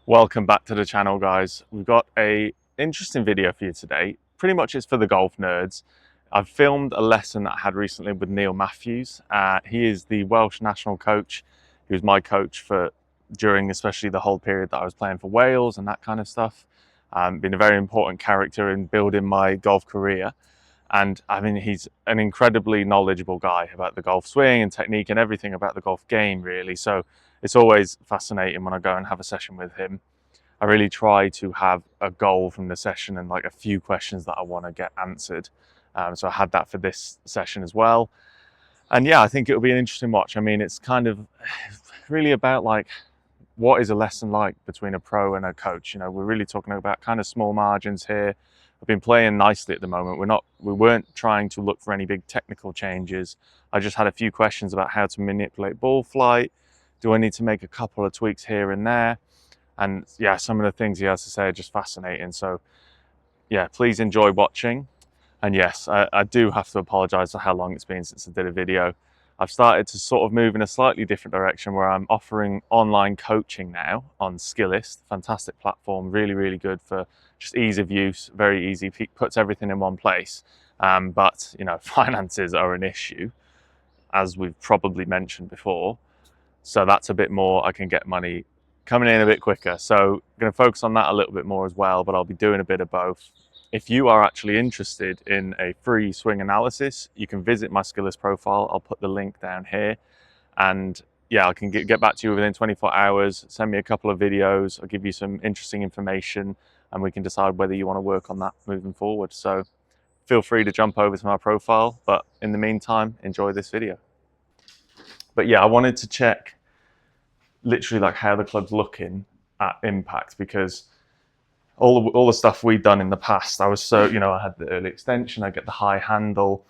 Welcome back to the channel, guys. We've got a interesting video for you today. Pretty much it's for the golf nerds. I've filmed a lesson that I had recently with Neil Matthews. He is the Welsh national coach. He was my coach for during especially the whole period that I was playing for Wales and that kind of stuff. Been a very important character in building my golf career. And I mean, he's an incredibly knowledgeable guy about the golf swing and technique and everything about the golf game, really. So it's always fascinating when I go and have a session with him. I really try to have a goal from the session and like a few questions that I want to get answered. So I had that for this session as well. And yeah, I think it'll be an interesting watch. I mean, it's kind of really about like, what is a lesson like between a pro and a coach? You know, we're really talking about kind of small margins here. I've been playing nicely at the moment. We weren't trying to look for any big technical changes. I just had a few questions about how to manipulate ball flight. Do I need to make a couple of tweaks here and there? And yeah, some of the things he has to say are just fascinating. So yeah, please enjoy watching. And yes, I do have to apologize for how long it's been since I did a video. I've started to sort of move in a slightly different direction where I'm offering online coaching now on Skillest. Fantastic platform, really, really good for just ease of use, very easy, puts everything in one place. But you know, finances are an issue, as we've probably mentioned before. So that's a bit more, I can get money coming in a bit quicker. So I'm going to focus on that a little bit more as well, but I'll be doing a bit of both. If you are actually interested in a free swing analysis, you can visit my Skillest profile. I'll put the link down here. And yeah, I can get back to you within 24 hours, send me a couple of videos, I'll give you some interesting information, and we can decide whether you want to work on that moving forward. So feel free to jump over to my profile, but in the meantime, enjoy this video. But yeah, I wanted to check literally like how the club's looking at impact, because all the stuff we'd done in the past, I was so, you know, I had the early extension, I get the high handle.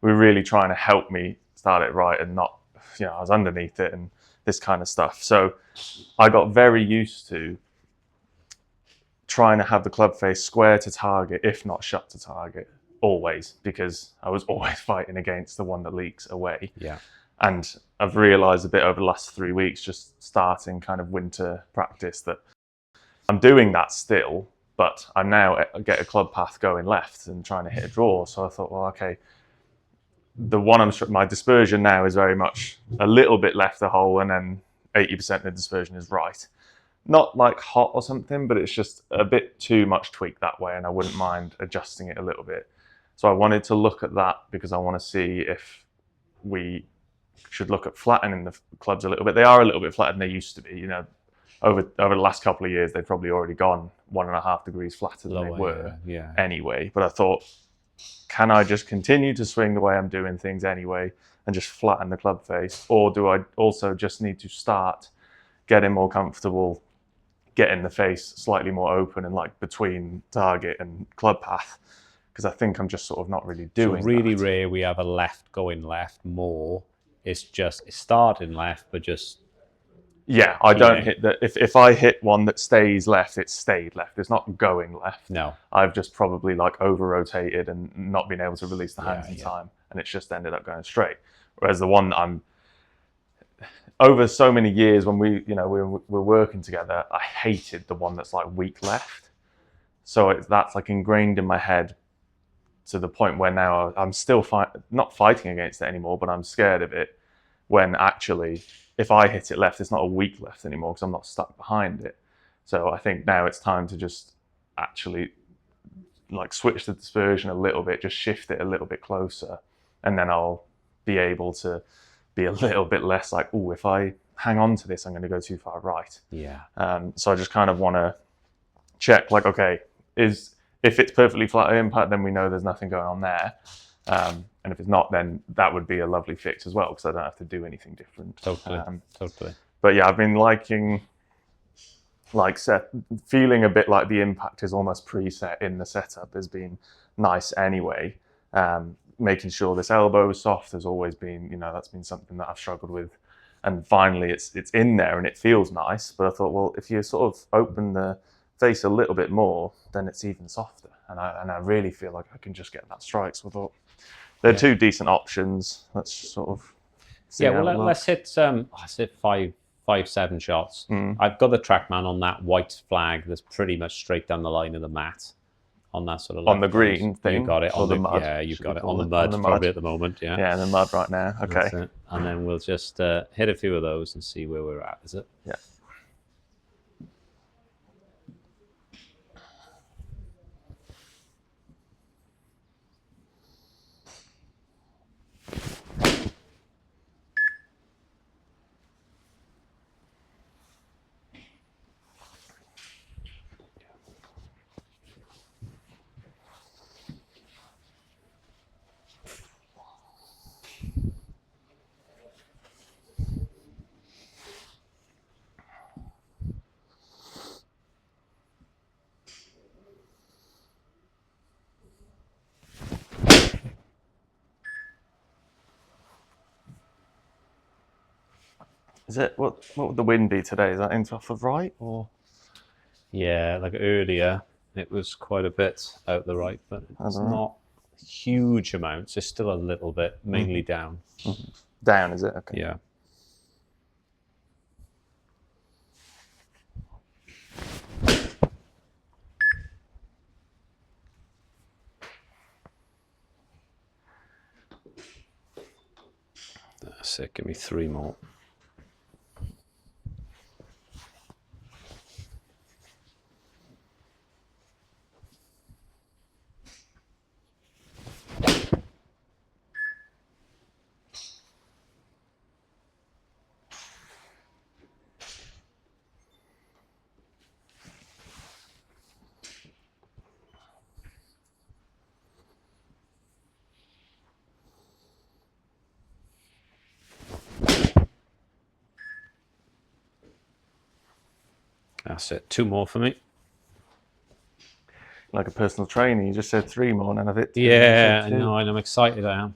We were really trying to help me start it right and not, you know, I was underneath it and this kind of stuff. So I got very used to trying to have the club face square to target, if not shut to target, always, because I was always fighting against the one that leaks away. Yeah. And I've realized a bit over the last 3 weeks, just starting kind of winter practice, that I'm doing that still, but I'm now get a club path going left and trying to hit a draw. So I thought, well, okay, my dispersion now is very much a little bit left the hole, and then 80% of the dispersion is right. Not like hot or something, but it's just a bit too much tweak that way, and I wouldn't mind adjusting it a little bit. So I wanted to look at that because I want to see if we should look at flattening the clubs a little bit. They are a little bit flatter than they used to be. You know, over the last couple of years, they've probably already gone 1.5 degrees flatter than they were anyway. But I thought, can I just continue to swing the way I'm doing things anyway and just flatten the club face? Or do I also just need to start getting more comfortable, getting the face slightly more open and like between target and club path? Because I think I'm just sort of not really doing so really rare we have a left going left more. It's starting left, but just... Yeah, I don't hit that. If I hit one that stays left, it's stayed left. It's not going left. No. I've just probably like over rotated and not been able to release the hands in time, and it's just ended up going straight. Whereas the one that I'm over so many years when we're working together, I hated the one that's like weak left. So that's like ingrained in my head to the point where now I'm still not fighting against it anymore, but I'm scared of it. When actually, if I hit it left, it's not a weak left anymore because I'm not stuck behind it. So I think now it's time to just actually like switch the dispersion a little bit, just shift it a little bit closer, and then I'll be able to be a little bit less like, oh, if I hang on to this, I'm going to go too far right. Yeah. So I just kind of want to check, like, okay, if it's perfectly flat impact, then we know there's nothing going on there. And if it's not, then that would be a lovely fix as well, because I don't have to do anything different. Totally. Totally. But yeah, I've been liking, feeling a bit like the impact is almost preset in the setup has been nice anyway. Making sure this elbow is soft has always been, you know, that's been something that I've struggled with. And finally it's in there and it feels nice. But I thought, well, if you sort of open the face a little bit more, then it's even softer. And I really feel like I can just get that strike. So I thought they're two decent options. Let's sort of see. Yeah, well, let's hit 5 5-7 shots. I've got the TrackMan on that white flag that's pretty much straight down the line of the mat. On that sort of on the left green front. thing, You got it or on the mud, yeah, you've should got we it call on the it? mud On the probably mud. at the moment. Yeah, Yeah, in the mud right now. Okay. That's it. And then we'll just hit a few of those and see where we're at. Is it? Yeah. Is it what would the wind be today? Is that into off the right or? Yeah, like earlier, it was quite a bit out the right, but it's not huge amounts. It's still a little bit, mainly down. Down, is it? Okay. Yeah. That's it. Give me 3 more. That's it. 2 more for me. Like a personal trainer, you just said 3 more, none of it. Yeah, I know, and I'm excited. I am.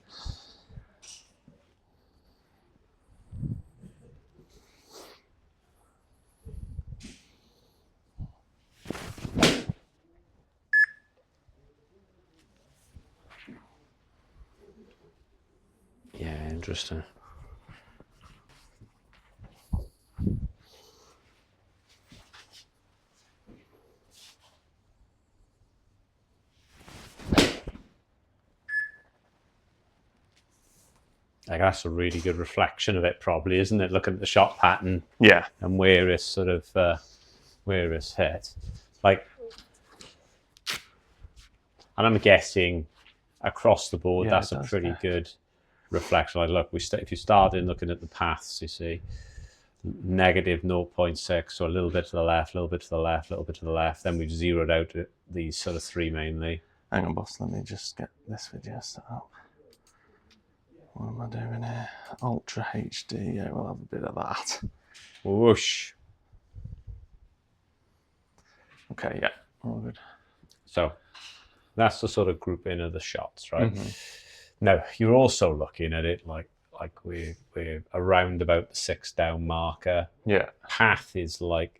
Yeah, interesting. Like that's a really good reflection of it, probably, isn't it? Looking at the shot pattern, Yeah, and where it's sort of where it's hit. Like, and I'm guessing across the board, Yeah, that's it a does, pretty yeah. good reflection. Like, look, if you started looking at the paths, you see negative 0.6, so a little bit to the left, a little bit to the left, a little bit to the left. Then we've zeroed out these sort of 3 mainly. hang on, boss. Let me just get this video set up. What am I doing here? Ultra HD. Yeah, we'll have a bit of that. Whoosh. Okay, yeah, all good. So that's the sort of grouping of the shots, right? Now you're also looking at it like we're around about the 6 down marker. Yeah, Path is like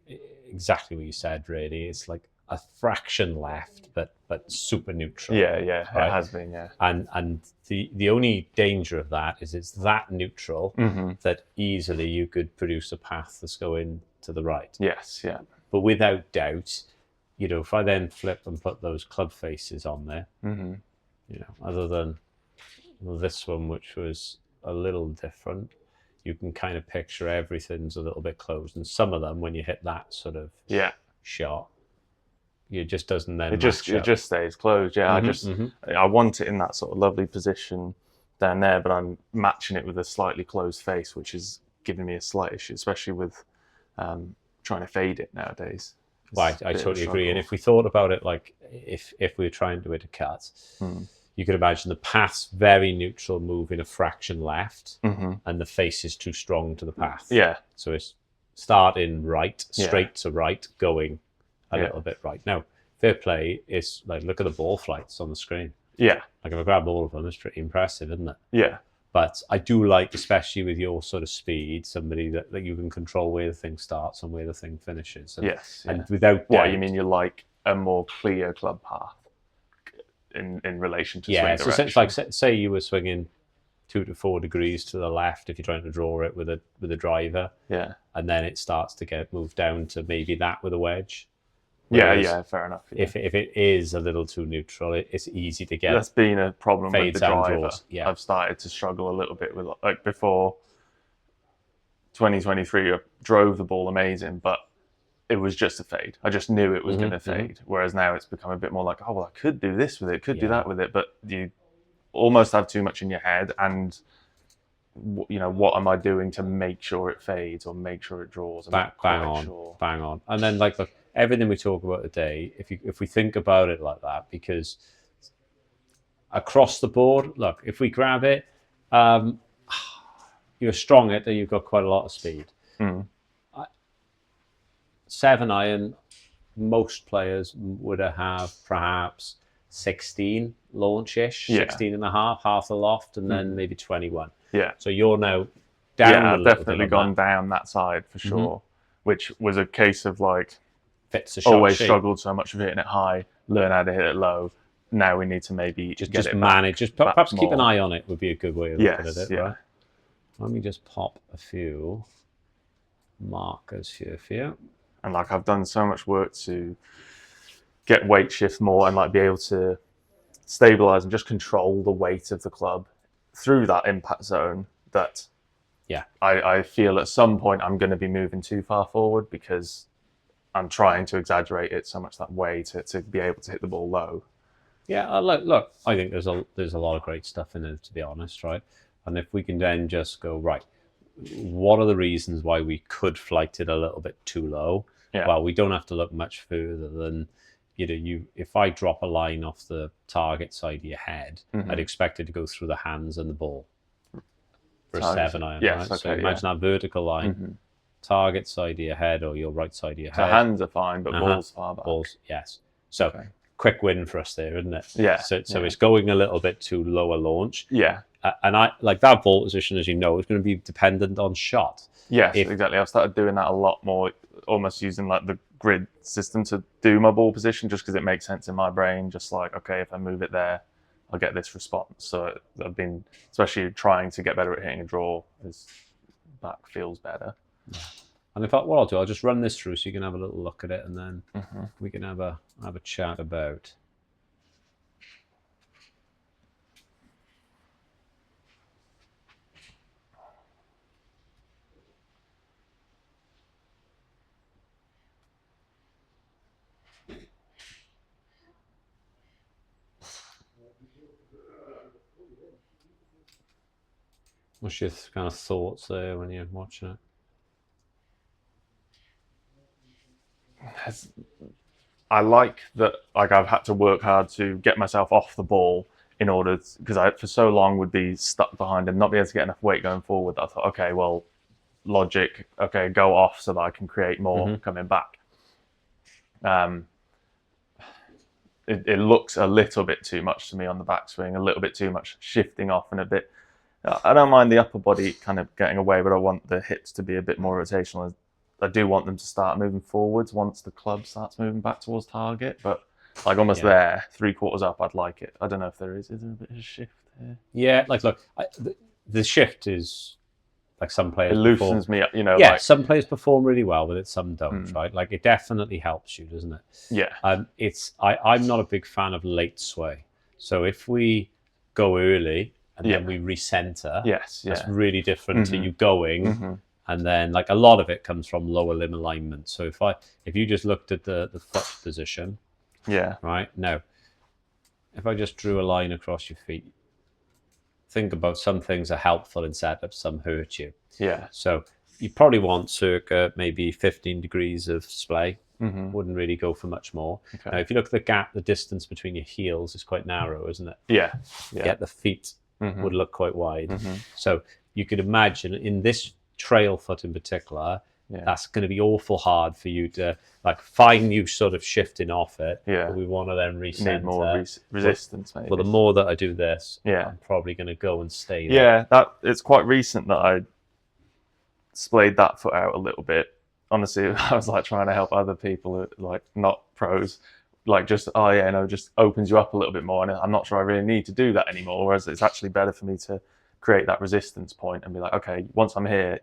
exactly what you said. Really, it's like a fraction left, but super neutral. yeah, right? It has been. Yeah, And the only danger of that is it's that neutral that easily you could produce a path that's going to the right. yes, yeah, But without doubt, you know, if I then flip and put those club faces on there, you know, other than this one, which was a little different, you can kind of picture everything's a little bit closed. And some of them, when you hit that sort of yeah. shot, it just doesn't then It just stays closed. Yeah, I want it in that sort of lovely position down there, but I'm matching it with a slightly closed face, which is giving me a slight issue, especially with trying to fade it nowadays. Right, I totally agree. And if we thought about it like if we were trying to do it a cut, you could imagine the path's very neutral, moving a fraction left, and the face is too strong to the path. Yeah. So it's starting right, straight to right, going a little bit right. Now, fair play is like, look at the ball flights on the screen. Yeah. Like if I grab all of them, it's pretty impressive, isn't it? Yeah. But I do like, especially with your sort of speed, somebody that you can control where the thing starts and where the thing finishes. And, Yes. and without What doubt, you mean? You like a more clear club path in relation to swing so direction. it's like say you were swinging 2 to 4 degrees to the left if you're trying to draw it with a driver. Yeah. And then it starts to get moved down to maybe that with a wedge. Yeah, Whereas yeah, fair enough. Yeah. If it is a little too neutral, it's easy to get. That's been a problem with the driver. Draws. Yeah. I've started to struggle a little bit with, like, before 2023, I drove the ball amazing, but it was just a fade. I just knew it was going to fade. Whereas now it's become a bit more like, oh, well, I could do this with it, could do that with it, but you almost have too much in your head, and what am I doing to make sure it fades or make sure it draws? Bang on. And then, like, look, everything we talk about today, if we think about it like that, because across the board, look, if we grab it, you're strong at that, you've got quite a lot of speed. 7 iron, most players would have perhaps 16 launch-ish, 16 and a half the loft, and then maybe 21. Yeah. So you're now down. Yeah, I've definitely gone down that side for sure, which was a case of like, always struggled so much of hitting it high, learn how to hit it low. Now we need to maybe just manage, perhaps keep an eye on it would be a good way of looking at it, right? Let me just pop a few markers here for you. And like, I've done so much work to get weight shift more and like be able to stabilize and just control the weight of the club through that impact zone, that I feel at some point I'm going to be moving too far forward because I'm trying to exaggerate it so much that way to be able to hit the ball low. Yeah, look, I think there's a lot of great stuff in it, to be honest, right? And if we can then just go, right, what are the reasons why we could flight it a little bit too low? Yeah. Well, we don't have to look much further than, if I drop a line off the target side of your head, I'd expect it to go through the hands and the ball for a 7 iron, right? Okay, so imagine that vertical line, target side of your head or your right side of your head. So hands are fine, but balls far back. Balls, yes. So quick win for us there, isn't it? Yeah. So it's going a little bit too lower launch. Yeah. And I like that ball position, as you know, is going to be dependent on shot. Yes, exactly. I've started doing that a lot more, almost using like the grid system to do my ball position, just because it makes sense in my brain. Just like, okay, if I move it there, I'll get this response. So I've been, especially trying to get better at hitting a draw, as back feels better. Yeah. And in fact, what I'll do, I'll just run this through so you can have a little look at it, and then we can have a chat about. What's your kind of thoughts there when you're watching it? I like that, like, I've had to work hard to get myself off the ball in order, because I for so long would be stuck behind and not be able to get enough weight going forward. I thought, okay, well, logic, okay, go off so that I can create more coming back. It looks a little bit too much to me on the backswing, a little bit too much shifting off, and a bit. I don't mind the upper body kind of getting away, but I want the hips to be a bit more rotational. I do want them to start moving forwards once the club starts moving back towards target, but like almost there, 3/4 up, I'd like it. I don't know if there is. Is there a bit of a shift here? Yeah, like look, the shift is like some players. It loosens me up, Yeah, like, some players perform really well with it, some don't, right? Like it definitely helps you, doesn't it? Yeah. I'm not a big fan of late sway. So if we go early and then we recenter, that's really different to you going. And then, like, a lot of it comes from lower limb alignment. So if you just looked at the foot position, right now, if I just drew a line across your feet, think about some things are helpful in setup, some hurt you. Yeah. So you probably want circa maybe 15 degrees of splay. Wouldn't really go for much more. Okay. Now, if you look at the gap, the distance between your heels is quite narrow, isn't it? Yeah. Yet the feet would look quite wide. So you could imagine in this trail foot in particular, that's going to be awful hard for you to like find you sort of shifting off it. But we want to then recenter. Need more resistance, maybe. Well, the more that I do this, I'm probably going to go and stay there. Yeah, that it's quite recent that I splayed that foot out a little bit. Honestly, I was like trying to help other people, like not pros, like just just opens you up a little bit more, and I'm not sure I really need to do that anymore. Whereas it's actually better for me to create that resistance point and be like, okay, once I'm here,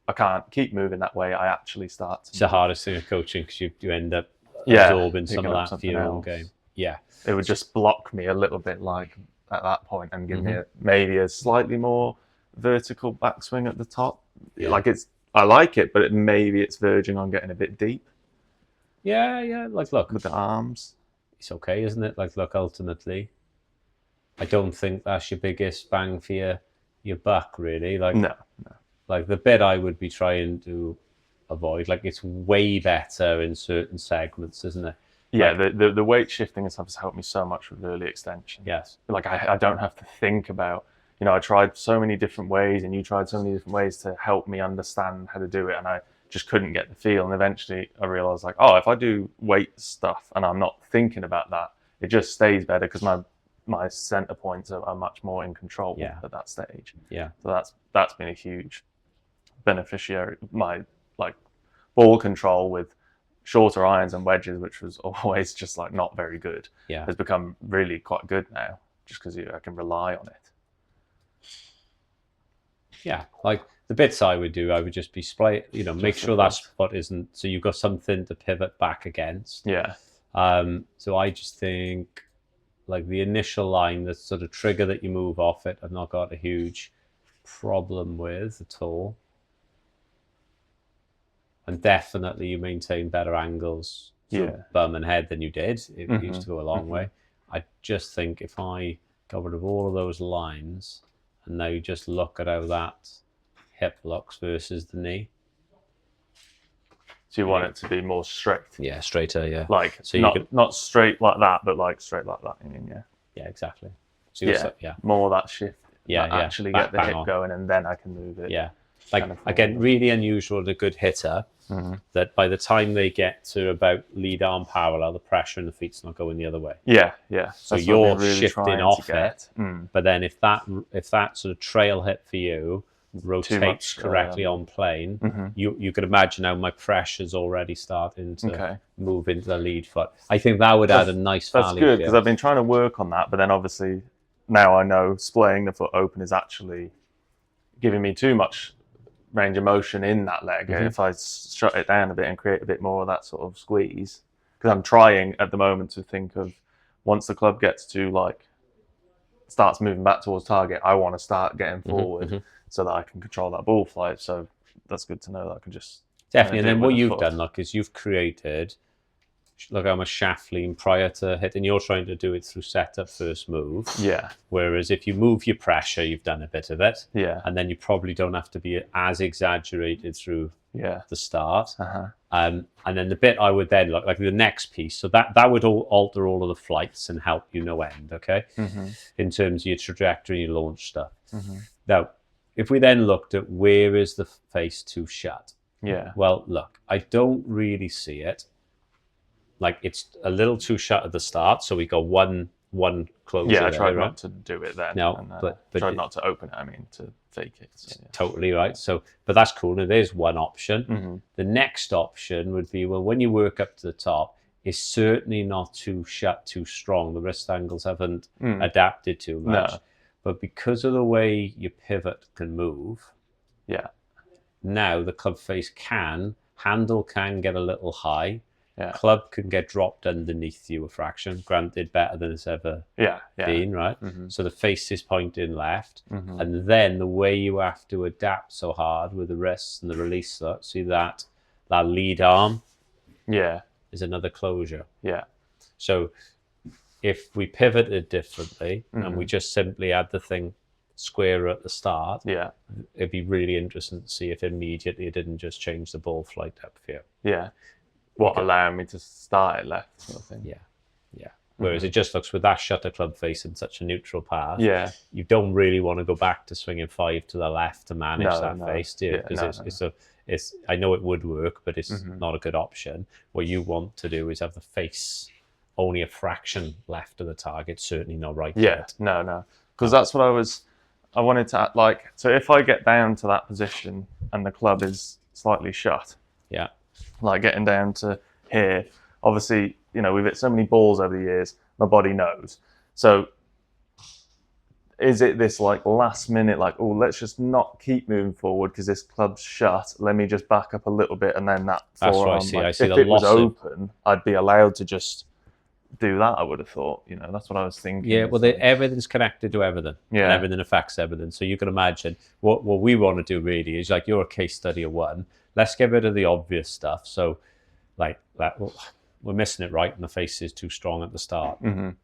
I can't keep moving that way. I actually start to It's the hardest thing of coaching because you end up yeah, absorbing some picking of up that for your own else. game. Yeah. It would just block me a little bit, like at that point, and give me maybe a slightly more vertical backswing at the top. Yeah. Like I like it, but maybe it's verging on getting a bit deep Yeah. Like, look, with the arms. it's okay, isn't it? Like, look, ultimately, I don't think that's your biggest bang for your buck, really. Like, No. like the bit I would be trying to avoid, like, it's way better in certain segments, isn't it? Yeah, Like, the weight shifting and stuff has helped me so much with early extension. yes. Like I don't have to think about, I tried so many different ways and you tried so many different ways to help me understand how to do it, and I just couldn't get the feel. And eventually I realized, like, oh, if I do weight stuff and I'm not thinking about that, it just stays better because my center points are much more in control at that stage. Yeah. So that's been a huge beneficiary. My like ball control with shorter irons and wedges, which was always just like not very good, has become really quite good now, just because I can rely on it. Yeah, like the bits I would do, I would just be split, make sure that spot isn't, so you've got something to pivot back against. Yeah. So I just think, like, the initial line, the sort of trigger that you move off it, I've not got a huge problem with at all. And definitely you maintain better angles bum and head than you did. It used to go a long way. I just think if I got rid of all of those lines and now you just look at how that hip looks versus the knee. So you want it to be more straight. Yeah, straighter, yeah. Like, so not straight like that, but like straight like that. Yeah, exactly. So more that shift. Yeah, actually get the hip going, and then I can move it. Yeah. Like, again, really unusual in a good hitter that by the time they get to about lead arm parallel, the pressure in the feet's not going the other way. Yeah. So you're really shifting off it, but then if that sort of trail hip for you rotates correctly on plane, you could imagine how my pressure's already starting to move into the lead foot. I think that would add a nice value. That's good, because I've been trying to work on that, but then obviously now I know splaying the foot open is actually giving me too much range of motion in that leg. If I shut it down a bit and create a bit more of that sort of squeeze, because I'm trying at the moment to think of, once the club gets to like starts moving back towards target, I want to start getting forward so that I can control that ball flight. So that's good to know that I can just definitely. And then what you've done, like, is you've created, look, I'm a shaft lean prior to hitting. You're trying to do it through setup first move. Yeah. Whereas if you move your pressure, you've done a bit of it. Yeah. And then you probably don't have to be as exaggerated through the start. And then the bit I would then look like the next piece. So that would alter all of the flights and help you no end. Okay. In terms of your trajectory and your launch stuff. Now, if we then looked at where is the face too shut? Yeah. Well, look, I don't really see it. Like, it's a little too shut at the start, so we got one closer. Yeah, I tried not to do it then. No, and, but tried not to open it. I mean, to fake it. So, totally right. So, but that's cool. Now, there's one option. The next option would be, well, when you work up to the top, it's certainly not too shut, too strong. The wrist angles haven't adapted too much. No. But because of the way your pivot can move, now the club face handle can get a little high. Club can get dropped underneath you a fraction, granted better than it's ever been, right? So the face is pointing left, and then the way you have to adapt so hard with the wrists and the release, see that lead arm is another closure. So if we pivoted differently and we just simply had the thing square at the start, it'd be really interesting to see if immediately it didn't just change the ball flight up for you. Allowing me to start it left, sort of thing. Whereas it just looks, with that shutter club face in such a neutral path, you don't really want to go back to swinging 5 to the left to manage that face, do you? Because it's I know it would work, but it's not a good option. What you want to do is have the face only a fraction left of the target, certainly not right. No, because that's what I wanted to like. So if I get down to that position and the club is slightly shut, like getting down to here, obviously, we've hit so many balls over the years, my body knows. So is it this like last minute, like, oh, let's just not keep moving forward because this club's shut. Let me just back up a little bit, and then that That's forearm. what I see. Like, I see if the it was loss of- open, I'd be allowed to just do that. I would have thought. You know, that's what I was thinking. Yeah, well, everything's connected to everything, and Yeah. everything affects everything. So you can imagine what we want to do really is like, you're a case study of one. Let's get rid of the obvious stuff. So, like that, we're missing it right, and the face is too strong at the start.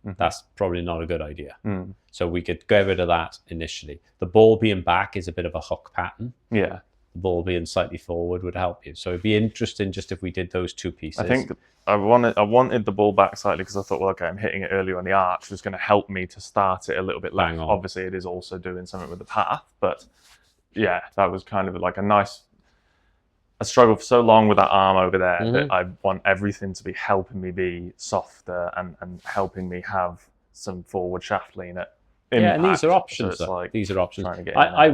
That's probably not a good idea. So we could get rid of that initially. The ball being back is a bit of a hook pattern. Yeah. The ball being slightly forward would help you. So it'd be interesting just if we did those two pieces. I think I wanted the ball back slightly because I thought, well, okay, I'm hitting it earlier on the arch, was going to help me to start it a little bit left. Obviously, it is also doing something with the path, but yeah, that was kind of like a nice. I struggled for so long with that arm over there that I want everything to be helping me be softer and helping me have some forward shaft lean at impact. Yeah, and these are options. So like these are options. I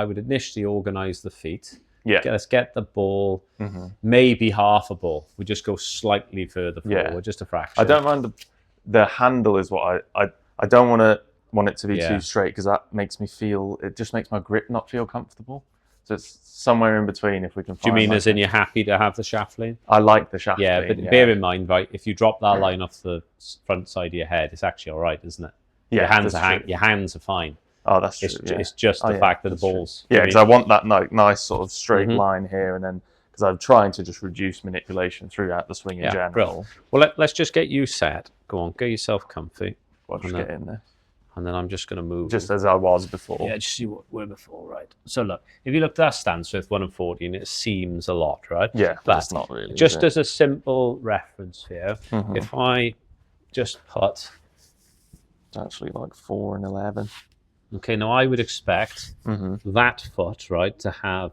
would initially organize the feet. Yeah. Let's get the ball, maybe half a ball. We just go slightly further forward, just a fraction. I don't mind the handle is what I don't want it to be too straight because that makes me feel, it just makes my grip not feel comfortable. So it's somewhere in between if we can find. Do you mean like as in you're happy to have the shaft lean? I like the shaft lean. Yeah, but bear in mind, right, if you drop that line off the front side of your head, it's actually all right, isn't it? Yeah, your hands are fine. Oh, that's true. It's just the fact that the balls. Yeah, because I want that nice sort of straight line here, and then because I'm trying to just reduce manipulation throughout the swing in general. Brilliant. Well, let's just get you set. Go on, get yourself comfy. I'll just get in there. And then I'm just going to move. Just as I was before. Yeah, just see what we're before, right? So look, if you look at that stance with 1 and 14, it seems a lot, right? Yeah, but it's not really. Just as a simple reference here, if I just put... It's actually like 4 and 11. Okay, now I would expect that foot, right, to have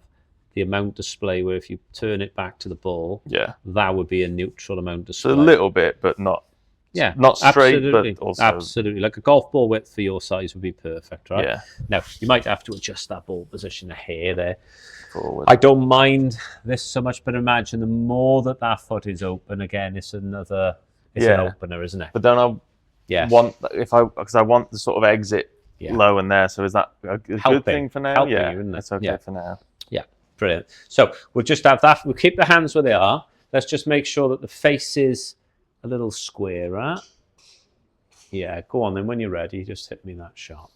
the amount display where if you turn it back to the ball, that would be a neutral amount display. So a little bit, but not. Yeah, not straight, absolutely. but also absolutely. Like a golf ball width for your size would be perfect, right? Yeah. Now you might have to adjust that ball position a hair there. Forward. I don't mind this so much, but imagine the more that foot is open, again, it's an opener, isn't it? But then I want because I want the sort of exit low in there. So is that a good thing for now? Helping yeah, you, isn't it? It's okay for now. Yeah, brilliant. So we'll just have that. We'll keep the hands where they are. Let's just make sure that the face is a little squarer. Yeah, go on then. When you're ready, just hit me that shot.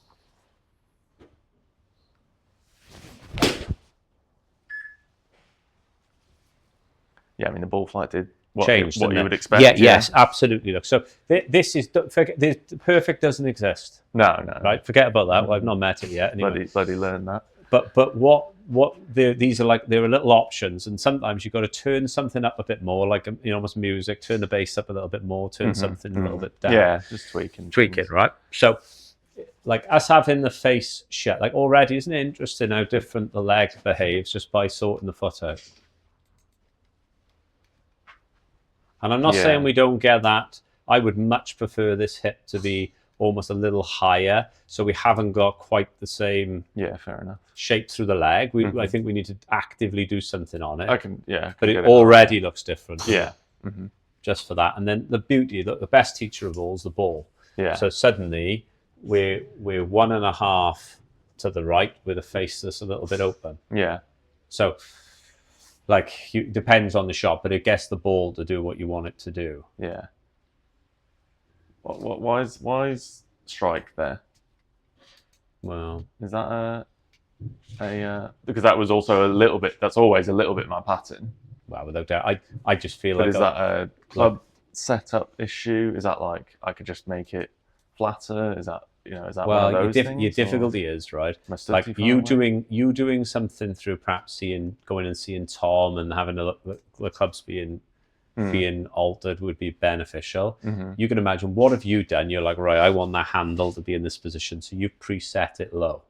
Yeah, I mean the ball flight did what you would expect. Yeah, yes, absolutely. Look, so this is perfect doesn't exist. No. Right, forget about that. Well, I've not met it yet. Anyway. Bloody learned that. But what these are like, there are little options, and sometimes you've got to turn something up a bit more, like almost music. Turn the bass up a little bit more. Turn something a little bit down. Yeah, just tweak it, right? So, like us having the face shut, like already, isn't it interesting how different the leg behaves just by sorting the foot out? And I'm not saying we don't get that. I would much prefer this hip to be almost a little higher, so we haven't got quite the same fair enough shape through the leg. I think we need to actively do something on it. But it already looks different. Yeah. Just for that. And then the beauty, the best teacher of all is the ball. Yeah. So suddenly we're 1.5 to the right with a face that's a little bit open. Yeah. So depends on the shot, but it gets the ball to do what you want it to do. Yeah. Why is strike there? Well, is that because that was also a little bit. That's always a little bit my pattern. Well, without doubt, I just feel but is that a club setup issue? Is that like I could just make it flatter? Is that is that one of those things? Your difficulty is right. Like you doing something through perhaps going and seeing Tom and having a look at the clubs being altered would be beneficial. You can imagine, what have you done? You're like, right, I want that handle to be in this position, so you've preset it low.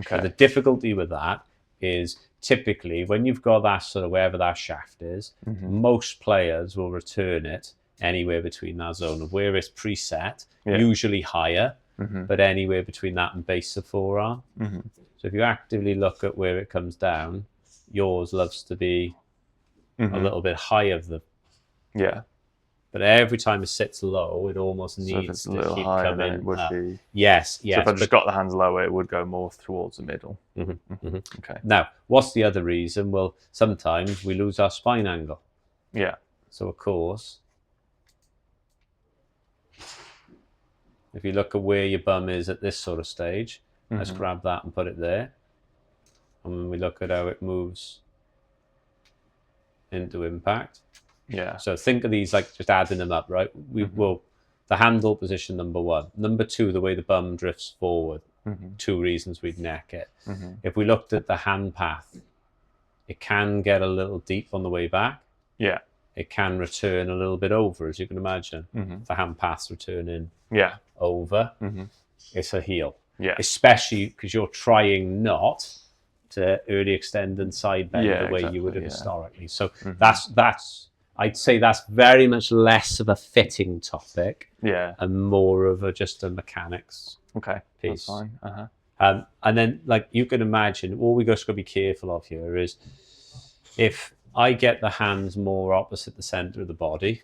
Okay. The difficulty with that is typically when you've got that sort of wherever that shaft is, most players will return it anywhere between that zone of where it's preset, usually higher, but anywhere between that and base of forearm. So if you actively look at where it comes down, yours loves to be a little bit high of the But every time it sits low, it almost So if needs it's a to little keep higher, coming then it would up. be. Yes, So if I just got the hands lower, it would go more towards the middle. Okay. Now, what's the other reason? Well, sometimes we lose our spine angle. Yeah. So of course, if you look at where your bum is at this sort of stage, let's grab that and put it there. And when we look at how it moves into impact. Yeah. So think of these like just adding them up, right? We will, the handle position number 1. Number 2, the way the bum drifts forward. 2 reasons we'd neck it. If we looked at the hand path, it can get a little deep on the way back. Yeah. It can return a little bit over, as you can imagine. The hand path's returning over. It's a heel. Yeah. Especially because you're trying not to early extend and side bend the way exactly, you would have historically. So that's I'd say that's very much less of a fitting topic. Yeah. And more of just a mechanics Okay. piece. That's fine. And then, like you can imagine, all we just got to be careful of here is if I get the hands more opposite the center of the body,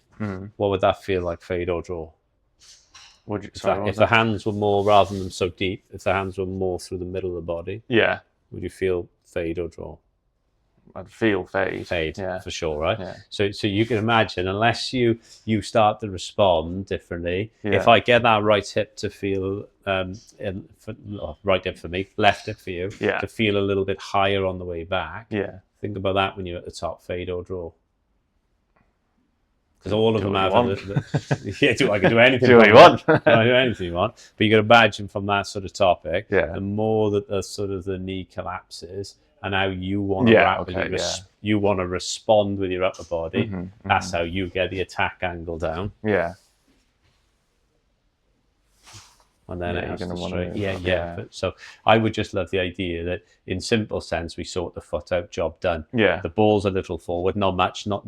what would that feel like, fade or draw? If the hands were more, rather than so deep, if the hands were more through the middle of the body, would you feel fade or draw? I'd feel fade. Fade, for sure, right? Yeah. So you can imagine, unless you start to respond differently, if I get that right hip to feel, right hip for me, left hip for you, to feel a little bit higher on the way back, think about that when you're at the top, fade or draw. Because all of them have I can do anything. Do what you want. I do anything you want. But you can imagine from that sort of topic, the more that the sort of the knee collapses, and how you want to you want to respond with your upper body. That's how you get the attack angle down. Yeah. And then it has to straight. So I would just love the idea that, in simple sense, we sort the foot out, job done. Yeah. The ball's a little forward, not much, not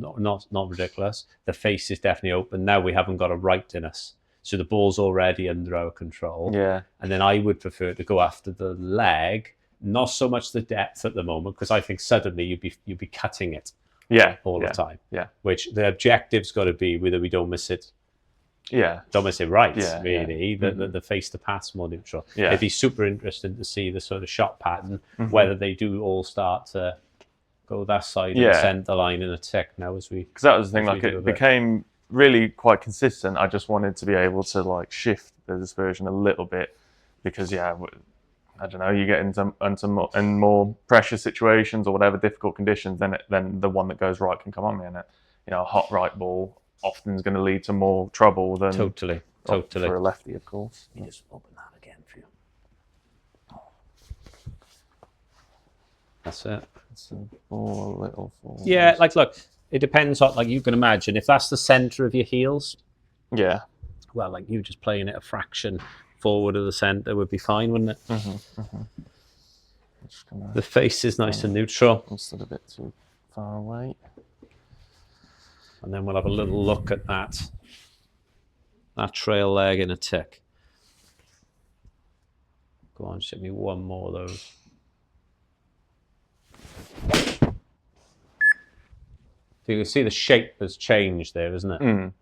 ridiculous. The face is definitely open. Now we haven't got a right in us, so the ball's already under our control. Yeah. And then I would prefer to go after the leg, not so much the depth at the moment, because I think suddenly you'd be cutting it. All the time. Yeah. Which the objective's got to be whether we don't miss it. Don't miss it right, really. The face to pass more neutral. It'd be super interesting to see the sort of shot pattern, whether they do all start to go that side and centre line in a tick now as we. Because that was the thing, like it became really quite consistent. I just wanted to be able to like shift the dispersion a little bit, because I don't know, you get into more pressure situations or whatever, difficult conditions, then the one that goes right can come on me, and a hot right ball often is going to lead to more trouble than totally for a lefty, of course. Let me just open that again for you. That's it. It's a little forward. Yeah, like look, it depends on, like you can imagine, if that's the center of your heels. Yeah. Well, like you just playing it a fraction forward of the center would be fine, wouldn't it? The face is nice and neutral. Instead a bit too far away. And then we'll have a little look at that trail leg in a tick. Go on, just hit me one more of those. So you can see the shape has changed there, isn't it?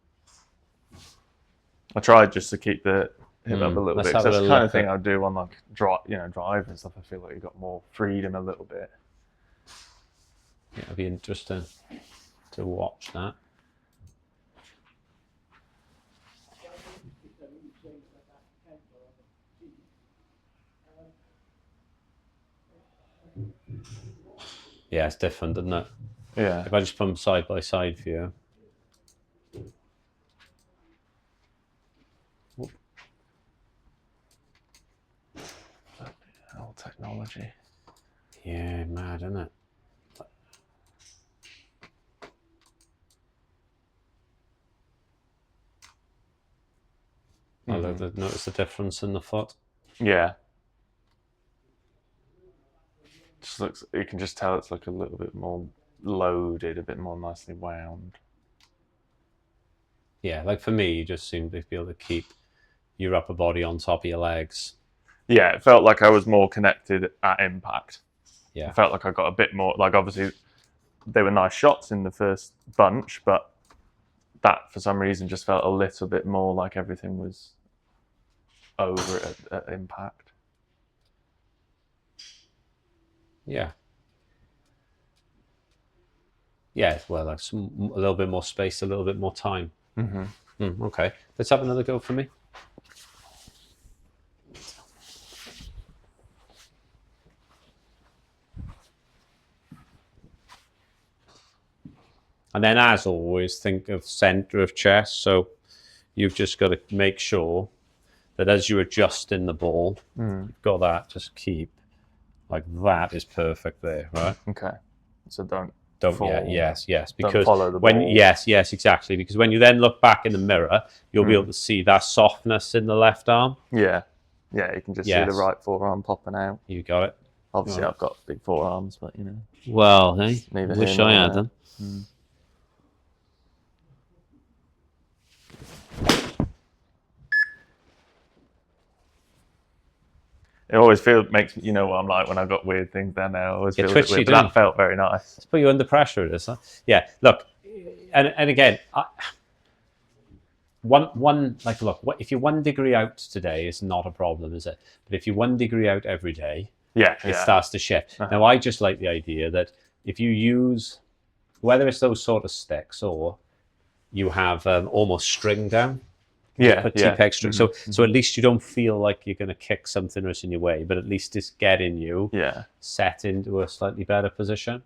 I tried just to keep the hip up a little bit. That's That's the kind of thing I do on like drive and stuff. I feel like you've got more freedom a little bit. Yeah, it'll be interesting to watch that. Yeah, it's different, isn't it? Yeah. If I just put them side by side for you. Old technology. Yeah, mad, isn't it? Notice the difference in the foot. Yeah. Just looks. You can just tell it's like a little bit more loaded, a bit more nicely wound. Yeah, like for me, you just seem to be able to keep your upper body on top of your legs. Yeah, it felt like I was more connected at impact. Yeah. I felt like I got a bit more, like obviously they were nice shots in the first bunch, but that for some reason just felt a little bit more like everything was over at impact. Yeah. Yeah, well, like a little bit more space, a little bit more time. Okay, let's have another go for me. And then, as always, think of center of chest. So you've just got to make sure that as you adjust in the ball, you've got that. Just keep like that is perfect there, right? Okay. So don't fall. Yes, because don't follow the when ball. yes, exactly. Because when you then look back in the mirror, you'll be able to see that softness in the left arm. Yeah, you can just see the right forearm popping out. You got it. Obviously, I've got big forearms, but you know. Well, hey, wish I had them. It always makes you know what I'm like when I've got weird things down there. I always feel twitchy, weird, but that felt very nice. Let's put you under pressure with this, huh? Yeah, look, and again, if you're 1 degree out today, it's not a problem, is it? But if you're 1 degree out every day, it starts to shift. Now, I just like the idea that if you use, whether it's those sort of sticks or you have almost string down, put T-peg string. So at least you don't feel like you're going to kick something that's in your way, but at least it's getting you set into a slightly better position.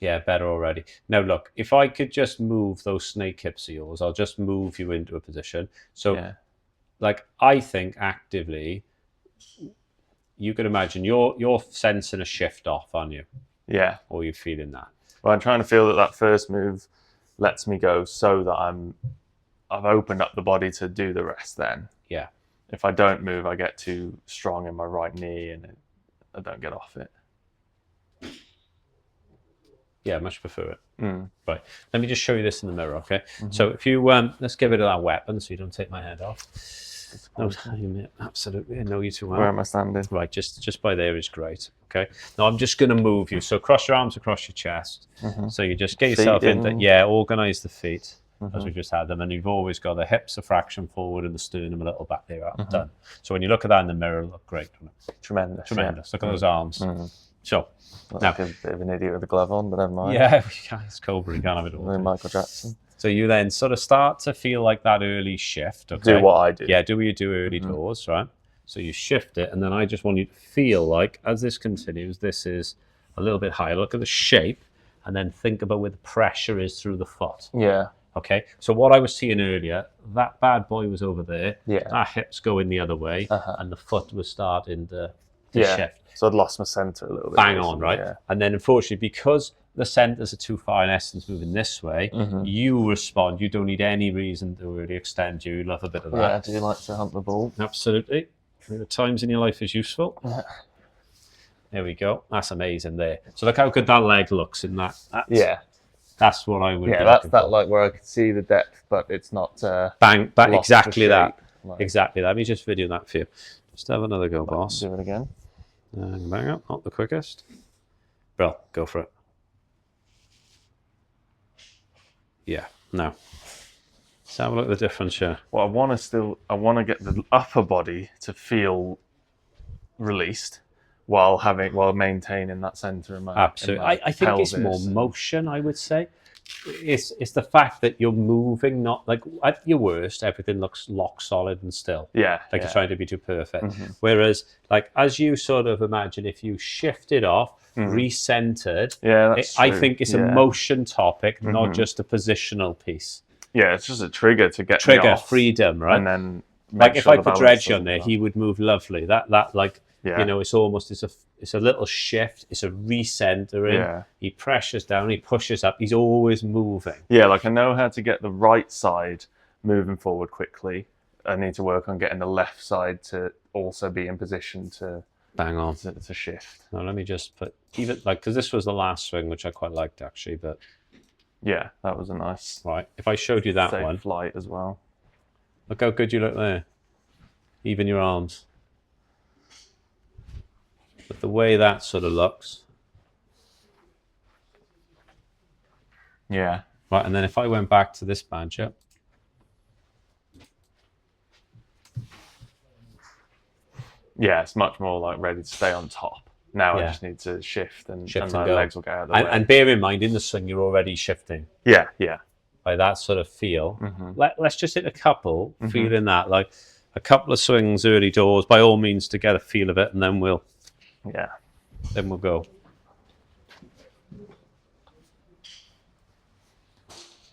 Yeah, better already. Now look, if I could just move those snake hips of yours, I'll just move you into a position. So like I think actively, you can imagine you're sensing a shift off, aren't you? Yeah. Or you're feeling that. Well, I'm trying to feel that first move lets me go so that I've opened up the body to do the rest then. Yeah. If I don't move, I get too strong in my right knee and I don't get off it. Yeah, I much prefer it. Right. Let me just show you this in the mirror, okay? So if you, let's give it that weapon so you don't take my head off. No, absolutely. I know you too well. Where am I standing? Right, just by there is great. Okay. Now I'm just going to move you. So cross your arms across your chest. So you just get yourself into, organize the feet as we just had them. And you've always got the hips a fraction forward and the sternum a little back there. Done. So when you look at that in the mirror, it'll look great. Tremendous. Look at those arms. So now, like a bit of an idiot with a glove on, but never mind. Yeah, it's Cobra. You can't have it all. Michael Jackson. So you then sort of start to feel like that early shift. Okay? Do what I do. Yeah, do what you do early doors, right? So you shift it, and then I just want you to feel like, as this continues, this is a little bit higher. Look at the shape, and then think about where the pressure is through the foot. Yeah. Okay, so what I was seeing earlier, that bad boy was over there. Yeah. Our hips going the other way, and the foot was starting to shift. So I'd lost my centre a little bit. Bang on, right? Yeah. And then unfortunately, because the centres are too far in essence moving this way, you respond. You don't need any reason to really extend you. You love a bit of that. Yeah, do you like to hunt the ball? Absolutely. There are times in your life is useful. There we go. That's amazing there. So look how good that leg looks in that. That's what I would. Yeah, that's that like where I can see the depth, but it's not bang. Exactly that. Like, exactly that. Let me just video that for you. Just have another go, boss. Do it again. And bang up. Not the quickest. Bro, go for it. Yeah. No. Let's have a look at the difference here. Well, I want to get the upper body to feel released while maintaining that centre in my. Absolutely. In my I think it's more motion, I would say. It's the fact that you're moving, not like at your worst, everything looks lock solid and still. Yeah. Like you're trying to be too perfect. Whereas, like, as you sort of imagine, if you shift it off, recentered, I think it's a motion topic, not just a positional piece. Yeah, it's just a trigger to get me off. Freedom, right? And then like if I put Dredge on there, he would move lovely. That like you know, it's almost it's a little shift. It's a recentering. Yeah. He pressures down. He pushes up. He's always moving. Yeah, like I know how to get the right side moving forward quickly. I need to work on getting the left side to also be in position to bang on to shift. Now let me just put because this was the last swing, which I quite liked actually, but. Yeah, that was a nice. Right, if I showed you that one. Flight as well. Look how good you look there. Even your arms. But the way that sort of looks. Yeah. Right, and then if I went back to this banjo, Yeah, it's much more like ready to stay on top. Now I yeah, just need to shift and and my go. legs will get out of the way. And bear in mind, in the swing, you're already shifting. Yeah, yeah. By that sort of feel. Mm-hmm. Let's just hit a couple, feeling that, like a couple of swings early doors, by all means, to get a feel of it, and then we'll go.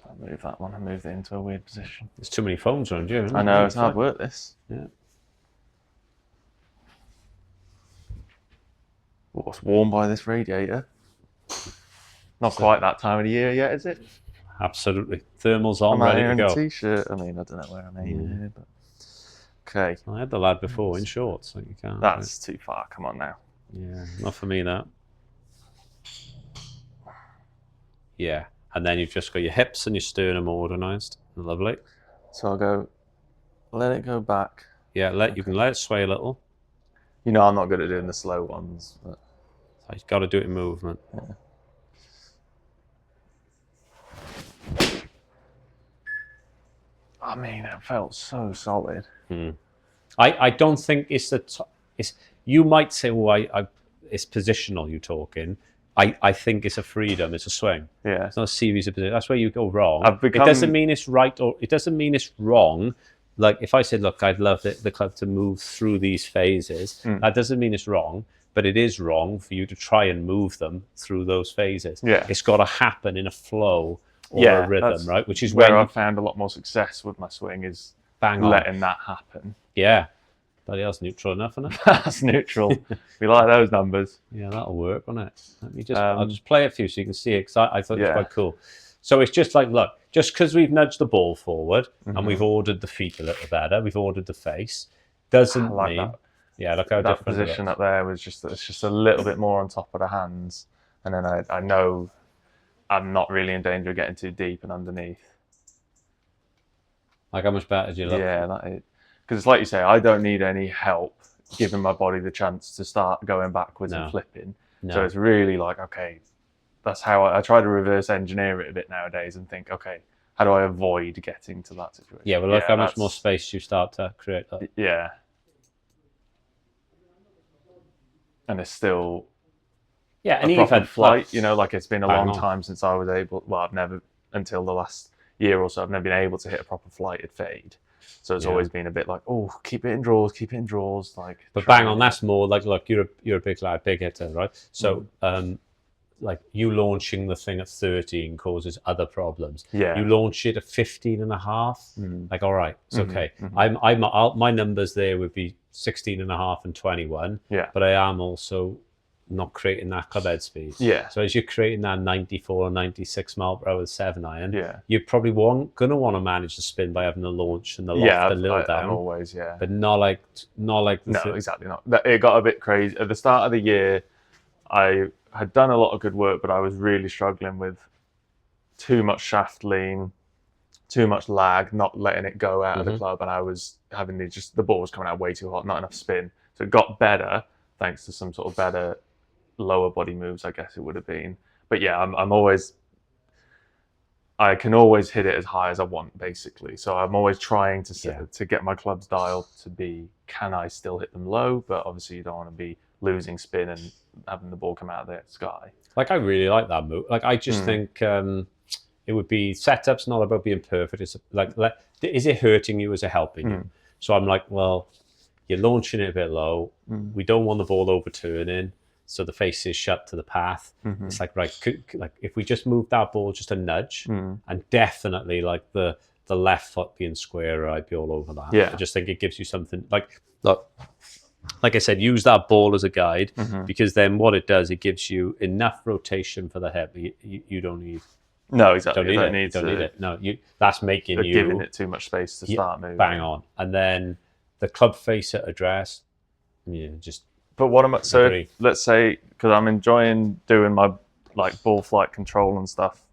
I'll move that one and move it into a weird position. There's too many phones around you. I know, it's hard work, this. Yeah. Oh, it's warm by this radiator. Not quite that time of the year yet, is it? Absolutely. Thermals on, I'm ready here to in go. a t-shirt. I mean, I don't know where I'm aiming here, but okay. I had the lad before in shorts, so you can't. That's too far. Come on now. Yeah, not for me, that. Yeah, and then you've just got your hips and your sternum organised. Lovely. So I'll go, let it go back. Yeah, you can let it sway a little. You know, I'm not good at doing the slow ones, but So you've got to do it in movement. yeah. I mean, it felt so solid. I don't think it's it's. You might say, "Oh, it's positional." You're talking. I think it's a freedom. It's a swing. Yeah. It's not a series of positions. That's where you go wrong. It doesn't mean it's right, or it doesn't mean it's wrong. Like if I said, "Look, I'd love the club to move through these phases," that doesn't mean it's wrong. But it is wrong for you to try and move them through those phases. Yeah. It's got to happen in a flow or a rhythm, right? Which is where I've found a lot more success with my swing is letting that happen. Yeah. But that's neutral enough, isn't it? That's neutral. We like those numbers. Yeah, that'll work, won't it? Let me just, I'll just play it for you so you can see it, because I thought it was quite cool. So it's just like, look, just because we've nudged the ball forward and we've ordered the feet a little better, we've ordered the face, doesn't mean... That. Yeah, look how that different position up there was just, it's just a little bit more on top of the hands. And then I know I'm not really in danger of getting too deep and underneath. Like how much better do you look? Yeah, because it's like you say, I don't need any help giving my body the chance to start going backwards and flipping. So it's really like, okay, that's how I try to reverse engineer it a bit nowadays and think, okay, how do I avoid getting to that situation? Yeah, well, look how much more space you start to create. That. Yeah. And it's still and a proper flight, you know, like it's been a long time since I was able, well, I've never, until the last year or so, I've never been able to hit a proper flighted fade. So it's always been a bit like, oh, keep it in draws, like. But bang on, that's more like, look, you're a big lad, big hitter, right? So, like you launching the thing at 13 causes other problems. Yeah. You launch it at 15 and a half, like, all right, it's okay. My numbers there would be 16 and a half and 21. Yeah. But I am also not creating that club head speed. Yeah. So as you're creating that 94 or 96 mile per hour with 7-iron, you're probably going to want to manage the spin by having the launch and the loft a little down. Always, But not like no, exactly not. It got a bit crazy at the start of the year. I had done a lot of good work, but I was really struggling with too much shaft lean, too much lag, not letting it go out of the club, and I was having the ball was coming out way too hot, not enough spin. So it got better thanks to some sort of better lower body moves, I guess it would have been. But yeah, I can always hit it as high as I want, basically. So I'm always trying to get my club's dial to be, can I still hit them low? But obviously you don't want to be losing spin and having the ball come out of the sky. Like I really like that move. Like I just think it would be, setup's not about being perfect. It's like, is it hurting you? Is it helping you? So I'm like, well, you're launching it a bit low. We don't want the ball overturning. So the face is shut to the path. It's like, right, like if we just move that ball just a nudge, and definitely like the left foot being square, I'd be all over that. Yeah. I just think it gives you something like, look, like I said, use that ball as a guide, because then what it does, it gives you enough rotation for the hip. You don't need. No, exactly. You don't need it. No, that's making you giving it too much space to start moving. Bang on, and then the club face at address. Just. But what am I? So let's say, because I'm enjoying doing my like ball flight control and stuff,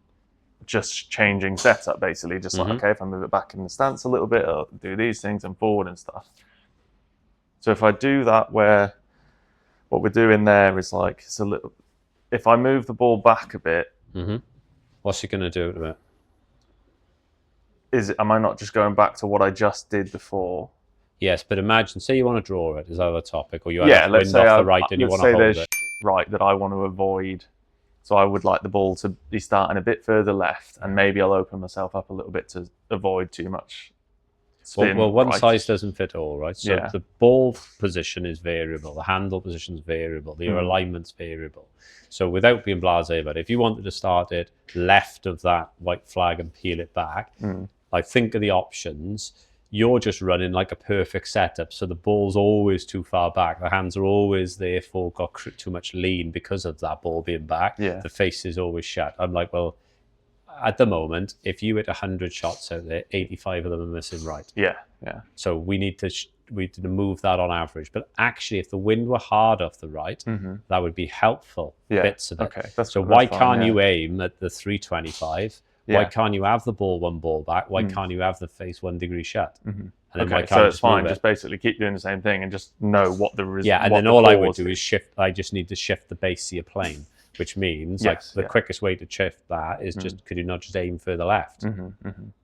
just changing setup basically. Just like, okay, if I move it back in the stance a little bit, I'll do these things and forward and stuff. So if I do that, where what we're doing there is like, it's a little. If I move the ball back a bit, What's it going to do to it? Am I not just going back to what I just did before? Yes, but imagine, say you want to draw it as other topic, or you Yeah, have let's wind say off the right and you let's want to say hold there's it. right that I want to avoid. So I would like the ball to be starting a bit further left, and maybe I'll open myself up a little bit to avoid too much spin. Well, one right? size doesn't fit all, right? So Yeah. the ball position is variable, the handle position is variable, your alignment's variable. So without being blasé about it, if you wanted to start it left of that white flag and peel it back, like think of the options. You're just running like a perfect setup. So the ball's always too far back. The hands are always therefore got too much lean because of that ball being back. Yeah. The face is always shut. I'm like, well, at the moment, if you hit 100 shots out there, 85 of them are missing right. Yeah. So we need to move that on average. But actually, if the wind were hard off the right, that would be helpful. Bits of it. Okay. So why can't you aim at the 325? Why can't you have the ball one ball back? Why can't you have the face 1 degree shut? And then why can't so you it's fine. move Just basically keep doing the same thing and just know what the result. Yeah, and then all I would do is shift. I just need to shift the base of your plane, which means like the quickest way to shift that is just could you not just aim further left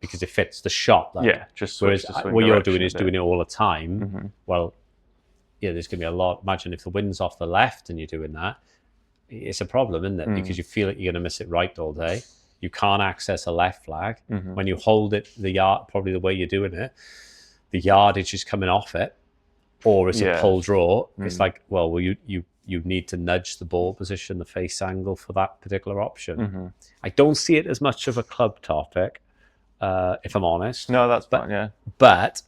because it fits the shot. Like, just whereas what you're doing is doing it all the time. Well, yeah, there's going to be a lot. Imagine if the wind's off the left and you're doing that, it's a problem, isn't it? Because you feel like you're going to miss it right all day. You can't access a left flag. When you hold it, the yard, probably the way you're doing it, the yardage is coming off it, or it's a pull draw. It's like, well, you need to nudge the ball position, the face angle for that particular option. I don't see it as much of a club topic, if I'm honest. No, that's fine, yeah. But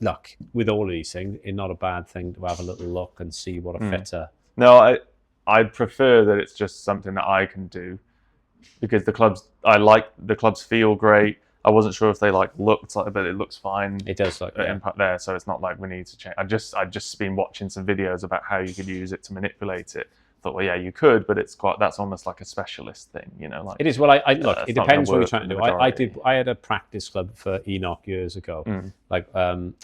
look, with all of these things, it's not a bad thing to have a little look and see what a fitter. No, I'd prefer that it's just something that I can do, because I like the clubs feel great. I wasn't sure if they looked like, but it looks fine. It does look impact there, so it's not like we need to change. I've just been watching some videos about how you could use it to manipulate it. Thought, well, yeah, you could, but that's almost like a specialist thing, Like it is. Well, I look. It depends what you're trying to do. I had a practice club for Enoch years ago.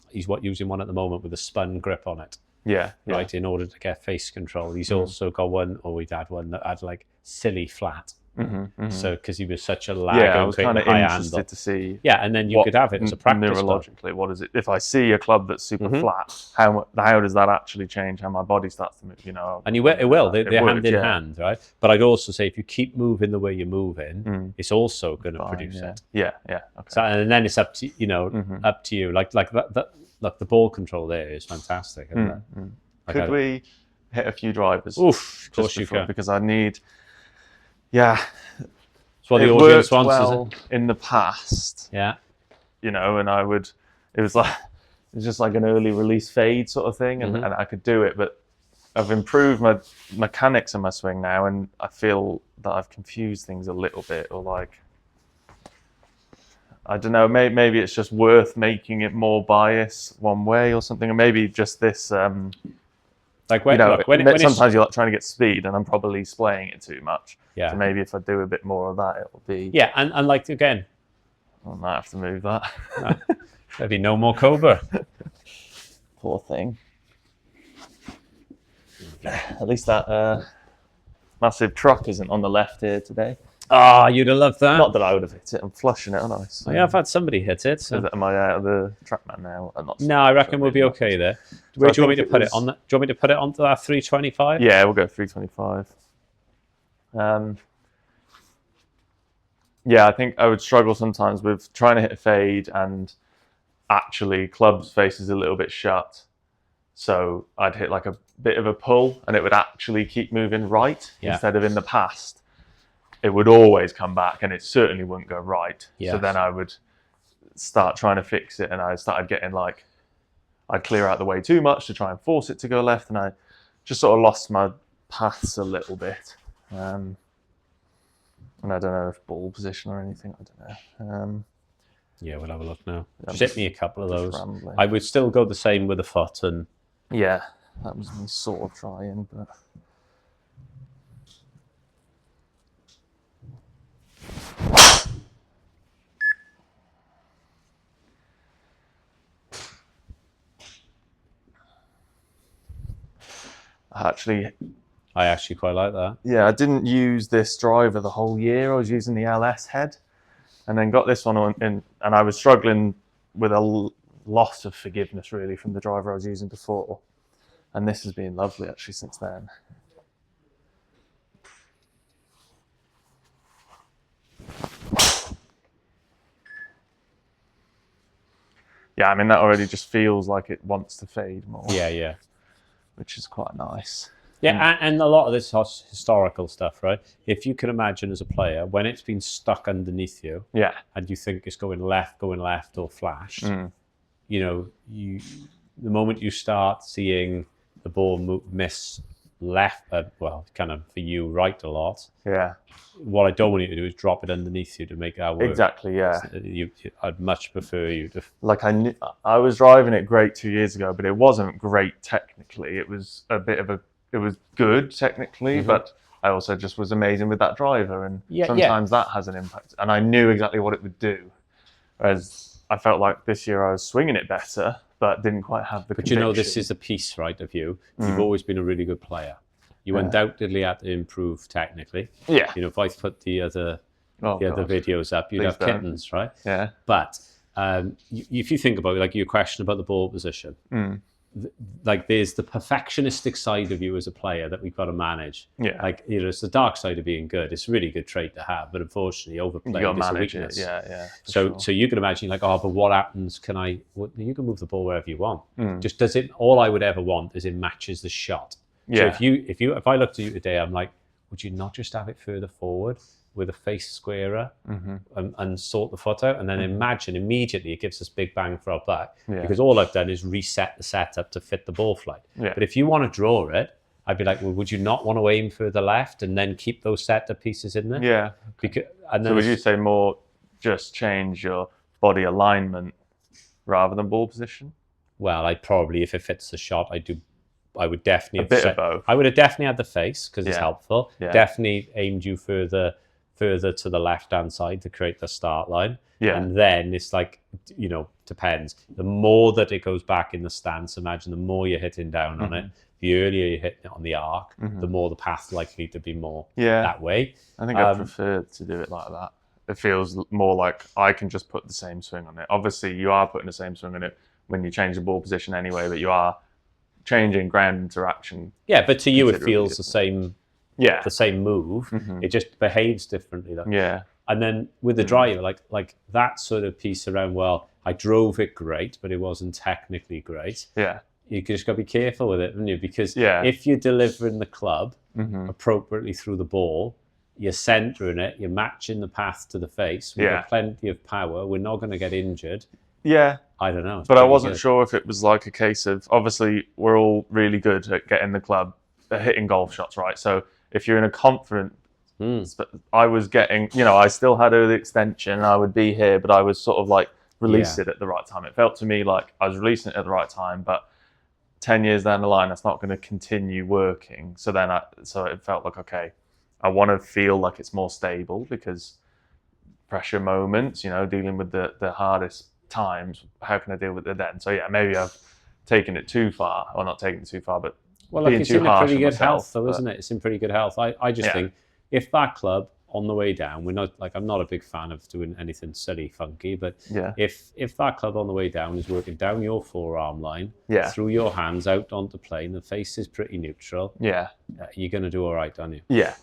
He's using one at the moment with a spun grip on it. Yeah. Right, in order to get face control. He's also got one, or we'd had one that had like silly flat. So because he was such a lag, I was kind of interested to see. Yeah, and then you could have it as a practice neurologically. club. What is it? If I see a club that's super flat, how does that actually change how my body starts to move? And it will. They're hand in hand, right? But I'd also say if you keep moving the way you're moving, it's also going to produce it. Yeah. Okay. So, and then it's up to up to you. Like that. Look, the ball control there is fantastic. Isn't it? Could we hit a few drivers? Oof, of course you can. Because I need. Yeah, it's what the audience wants. Well, in the past, yeah, and it was just like an early release fade sort of thing, and I could do it, but I've improved my mechanics of my swing now, and I feel that I've confused things a little bit, or I don't know, maybe it's just worth making it more bias one way or something, or maybe just this. Sometimes you're trying to get speed, and I'm probably splaying it too much. Yeah. So maybe if I do a bit more of that, it'll be. Yeah, and again, I might have to move that. No, there'll be no more Cobra. Poor thing. At least that massive truck isn't on the left here today. Ah, you'd have loved that. Not that I would have hit it. I'm flushing it, aren't I? So, yeah, I've had somebody hit it. So. Am I out of the trackman now? No, I reckon we'll be okay there. Where do you want me to put it on? Do you want me to put it onto that 325? Yeah, we'll go 325. Yeah, I think I would struggle sometimes with trying to hit a fade, and actually club's face is a little bit shut. So I'd hit like a bit of a pull, and it would actually keep moving right instead of in the past. It would always come back, and it certainly wouldn't go right. Yes. So then I would start trying to fix it, and I started getting I'd clear out the way too much to try and force it to go left, and I just sort of lost my paths a little bit. And I don't know if ball position or anything, I don't know. Yeah, we'll have a look now. Just hit me a couple of those. Rambling. I would still go the same with the foot. And yeah, that was me sort of trying, but... I actually I actually quite like that. Yeah, I didn't use this driver the whole year. I was using the LS head, and then got this one on in, and I was struggling with a loss of forgiveness really from the driver I was using before, and this has been lovely actually since then. Yeah, I mean that already just feels like it wants to fade more. Yeah. Which is quite nice. Yeah, and a lot of this historical stuff, right? If you can imagine as a player, when it's been stuck underneath you, yeah, and you think it's going left, or flashed, you know, the moment you start seeing the ball miss left, well, kind of for you, right a lot. Yeah. What I don't want you to do is drop it underneath you to make that work. Exactly. Yeah. I'd much prefer you to. Like I was driving it great 2 years ago, but it wasn't great technically. It was a bit of a. It was good technically, but I also just was amazing with that driver, and sometimes that has an impact. And I knew exactly what it would do, whereas I felt like this year I was swinging it better, but didn't quite have the. But you know, this is a piece, right, of you. You've always been a really good player. You undoubtedly had to improve technically. Yeah. You know, if I put the other videos up, you'd have kittens, right? Yeah. But if you think about it, like your question about the ball position, like there's the perfectionistic side of you as a player that we've got to manage. Yeah. Like, you know, it's the dark side of being good. It's a really good trait to have, but unfortunately, overplayed is a weakness. Yeah. So you can imagine like, oh, but what happens? You can move the ball wherever you want. Just does it? All I would ever want is it matches the shot. Yeah. So if I looked at you today, I'm like, would you not just have it further forward with a face squarer and sort the foot out, and then imagine immediately it gives us big bang for our buck because all I've done is reset the setup to fit the ball flight. Yeah. But if you want to draw it, I'd be like, well, would you not want to aim for the left and then keep those setup pieces in there? Yeah. So would you say more just change your body alignment rather than ball position? Well, I'd probably, if it fits the shot, I would definitely a bit of both. I would have definitely had the face because it's helpful. Yeah. Definitely aimed you further to the left-hand side to create the start line. Yeah. And then it's like, you know, depends. The more that it goes back in the stance, imagine the more you're hitting down on it, the earlier you're hitting it on the arc, the more the path likely to be more that way. I think I prefer to do it like that. It feels more like I can just put the same swing on it. Obviously, you are putting the same swing on it when you change the ball position anyway, but you are changing ground interaction. Yeah, but to you it feels the same. Yeah, the same move. It just behaves differently, though. Yeah. And then with the driver, like that sort of piece around, well, I drove it great, but it wasn't technically great. Yeah. You just got to be careful with it, haven't you? Because if you're delivering the club appropriately through the ball, you're centering it, you're matching the path to the face. We've got plenty of power. We're not going to get injured. Yeah. I don't know. But I wasn't sure if it was like a case of, obviously, we're all really good at getting the club, hitting golf shots, right? So if you're in a confident, I was getting, you know, I still had the extension, I would be here, but I was sort of like release it at the right time. It felt to me like I was releasing it at the right time, but 10 years down the line, that's not going to continue working. So then so it felt like, okay, I want to feel like it's more stable because pressure moments, you know, dealing with the hardest times, how can I deal with it then? So yeah, maybe I've taken it too far, or not taken it too far, but well, like it's in pretty good health, though, isn't it? It's in pretty good health. I just think if that club on the way down, we're not like, I'm not a big fan of doing anything silly, funky, but if that club on the way down is working down your forearm line, through your hands out onto plane, the face is pretty neutral. Yeah, you're going to do all right, aren't you? Yeah.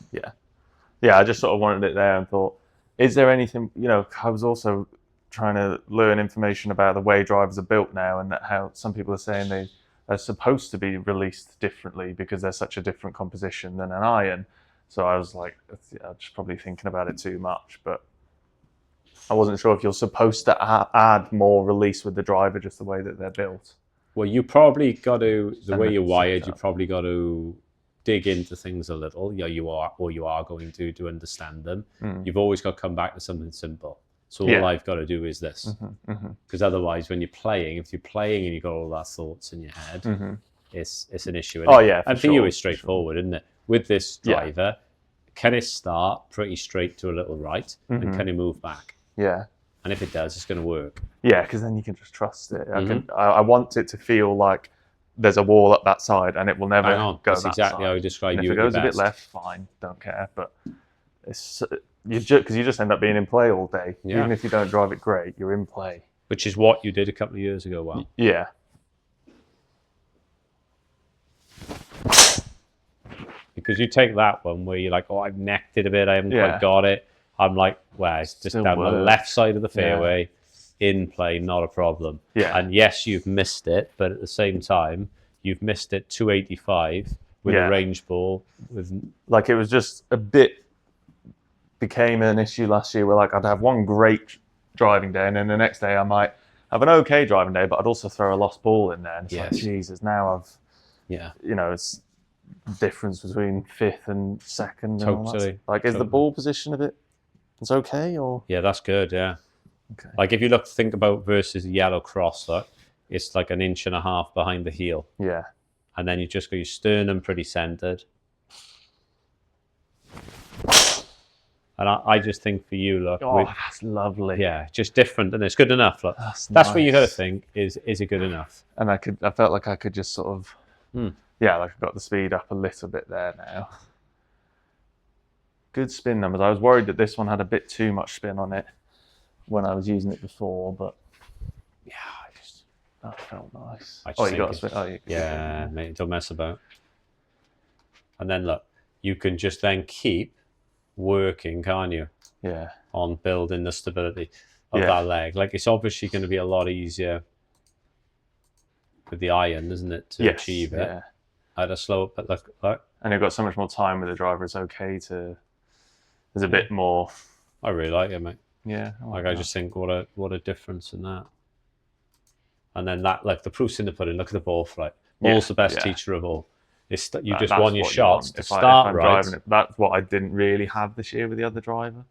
I just sort of wanted it there and thought, is there anything? You know, I was also trying to learn information about the way drivers are built now, and how some people are saying they are supposed to be released differently because they're such a different composition than an iron. So I was like, I'm just probably thinking about it too much, but I wasn't sure if you're supposed to add more release with the driver just the way that they're built. Well, you probably got to, the way you're wired, you probably got to dig into things a little. Yeah, you are going to understand them. You've always got to come back to something simple. So all I've got to do is this. Because otherwise, when you're playing, if you're playing and you've got all that thoughts in your head, it's an issue. And for you, it's straightforward, isn't it? With this driver, can it start pretty straight to a little right, and can it move back? Yeah. And if it does, it's going to work. Yeah, because then you can just trust it. I want it to feel like there's a wall up that side, and it will never Hang on, go that's that exactly side. how I describe And you if it at your goes a bit best. left, fine, don't care. But it's because you just end up being in play all day. Yeah. Even if you don't drive it great, you're in play. Which is what you did a couple of years ago. Well, Yeah. because you take that one where you're like, oh, I've necked it a bit, I haven't Yeah. quite got it. I'm like, well, it's just Still down the works. left side of the fairway, in play, not a problem. Yeah. And yes, you've missed it, but at the same time, you've missed it 285 with Yeah. a range ball. With Like it was just a bit became an issue last year where like I'd have one great driving day and then the next day I might have an okay driving day, but I'd also throw a lost ball in there. And it's like, Yes. Jesus, now I've, yeah, you know, it's difference between fifth and second. And all that. Totally, Like, is the totally. ball position of it, it's okay or? yeah, that's good. Yeah. Okay. Like if you think about versus the yellow cross, look, it's like 1.5 inches behind the heel. Yeah. And then you just got your sternum pretty centered. And I just think for you, look, Oh, that's lovely. yeah, just different, and it's good enough. Look, That's what you got to nice. think is it good enough? And I felt like I could just sort of, yeah, like I got the speed up a little bit there now. Good spin numbers. I was worried that this one had a bit too much spin on it when I was using it before, but yeah, that felt nice. I just Oh, you think got a it's- spin. Oh, you Yeah, mate, don't mess about. And then look, you can just then keep working, can't you, yeah, on building the stability of Yeah. that leg? Like it's obviously going to be a lot easier with the iron, isn't it, to yes, achieve it yeah. at a slower. But look, And you've got so much more time with the driver. It's okay to. There's a bit more. I really like it, mate. Yeah. Like I just think what a difference in that. And then that, like the proof's in the pudding. Look at the ball flight. Ball's the best teacher of all. It's you just That's won your what you shots want. to If start I'm right. driving it, that's what I didn't really have this year with the other driver.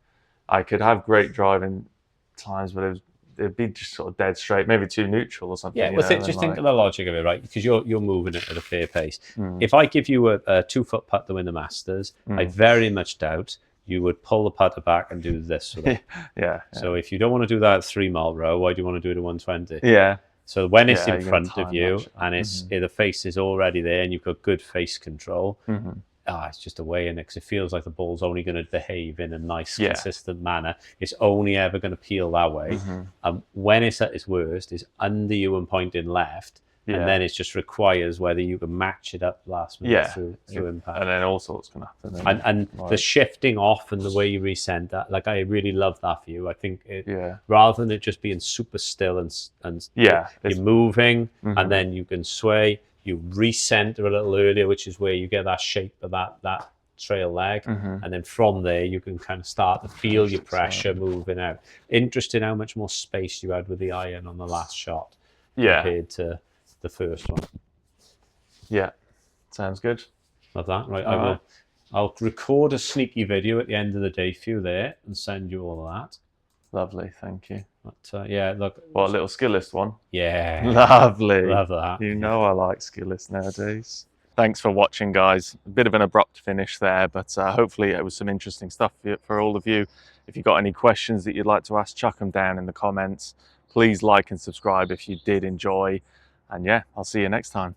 I could have great driving times, but it'd be just sort of dead straight, maybe too neutral or something. Yeah, you well, know, just and think of the logic of it, right? Because you're moving it at a fair pace. Mm. If I give you a 2-foot putt to win the Masters, I very much doubt you would pull the putter back and do this with it. yeah. So if you don't want to do that at 3 mile row, why do you want to do it at 120? Yeah. So when it's Yeah, in you're front gonna of time you match it. and it's the face is already there and you've got good face control, it's just a way in it because it feels like the ball's only going to behave in a nice, consistent manner. It's only ever going to peel that way. When it's at its worst, it's under you and pointing left. And then it just requires whether you can match it up last minute through impact. And then all sorts can happen. And the shifting off and the way you resend that, like I really love that for you. I think rather than it just being super still and you're moving and then you can sway, you recenter a little earlier, which is where you get that shape of that trail leg. And then from there, you can kind of start to feel your pressure moving out. Interesting how much more space you had with the iron on the last shot compared to the first one. Yeah, sounds good. Love that. Right, I'll record a sneaky video at the end of the day for you there and send you all of that. Lovely, thank you. But yeah, look. What, a little Skillest one? Yeah. Lovely. Love that. You know I like Skillest nowadays. Thanks for watching, guys. A bit of an abrupt finish there, but hopefully it was some interesting stuff for all of you. If you've got any questions that you'd like to ask, chuck them down in the comments. Please like and subscribe if you did enjoy. And yeah, I'll see you next time.